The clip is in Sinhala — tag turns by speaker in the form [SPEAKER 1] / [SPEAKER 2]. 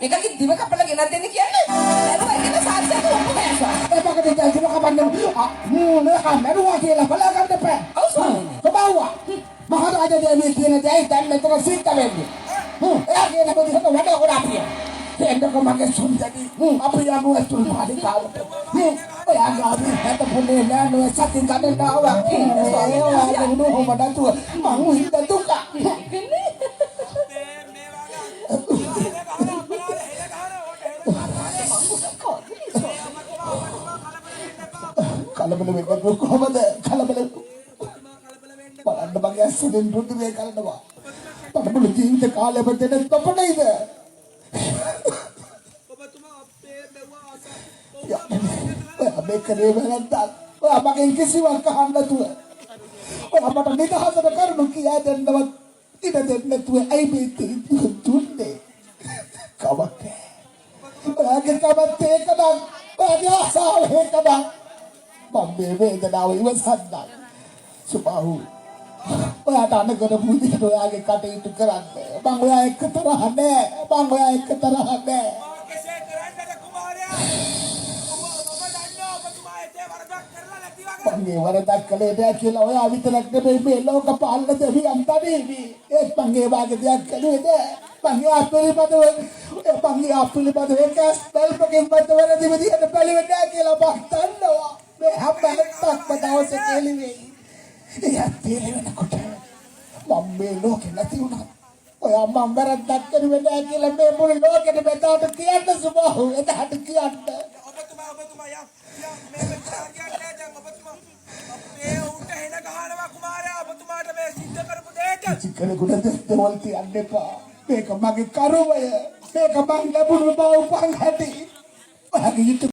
[SPEAKER 1] මේකගේ දිව කපලා ගෙනත් දෙන්න කියන්නේ. නේද? ඒක සාර්ථක වුණා. di janji kapan meruah කියලා බලාගන්න එපා.
[SPEAKER 2] ඔව් ස්වාමීනි.
[SPEAKER 1] කබාවා. මහරජා දෙවියන් කියන දේ දැන් මෙතන සිද්ධ වෙන්නේ. එයා කියන බදිහට වැඩ කරා අපිය. එන්නක මගේ සුන්දරි. අපි යමු අතුල් පාඩිකාවට. ඔයා ගාවි හැට පොනේ නෑ සත්‍ය ගන්නවා. ඔයා නෝ හොමඩතු මං හිත දුක. කලබල වෙන්න කොහමද කලබල බලන්න මගේ ඇස්සෙන් රුධිර වේ කරනවා බලන්න ජීවිත කාලය බෙදෙන්න තොපණයිද ඔබතුමා අපේ මෙවුවා ආසා ඔබ කරේ වැරද්දක් ඔය මගේ කිසිවක් අහන්න නැතුව ඔය අපට නිදහසට කරුණු කියා දෙන්නවත් ඉඩ දෙන්න නැතුව ඇයි මේ තුන්නේ කවක ඔයගේ කවත් ඒකද ඔයගේ ආසාව ඒකද මම වේදනාව ඉවසන්නා සුබාහු ඔයාට අනකර පුදිට ඔයාගේ කටයුතු කරන්න මම ඔයා එක්ක තරහ නෑ මම ඔයා එක්ක තරහ නෑ
[SPEAKER 2] කෙසේ කරන්නද කුමාරයා ඔබ දන්නවා ඔබතුමා ඒ වරදක් කරලා නැති වගේ
[SPEAKER 1] මගේ වරදක් කළේ නෑ කියලා ඔයා විතරක් නෙමෙයි මේ ලෝක පාලන දෙවියන් තනිවි ඒත් මගේ වාගේ දෙයක් කළේ නෑ මගේ අපිලිපද ඒක ස්පෙල්පකින් බතවරදි විදිහට බැලුවේ නෑ කියලා මම දන්නවා මේ හැබැයික් දවසේ කෙලිවේ එයා තේරෙනකොට මම මේ ලෝකෙ නැති වුණා ඔයා මම වැරද්දක් කරුවේ නෑ කියලා මේ මුළු ලෝකෙට බෙදාට කියන්න සුබහු එදාට කියන්න
[SPEAKER 2] ඔබතුමා යා මේ කියන්නේ දැන් ඔබතුමා අපේ උන්ට හෙන ගහනවා කුමාරයා ඔබතුමාට මේ සිද්ධ කරපු දෙයට
[SPEAKER 1] චිකනෙකුට දෙවල් තියන්න එපා මේක මගේ කරුමය මේක මං ලැබුණු බව උපන් හැටි ඔයාගේ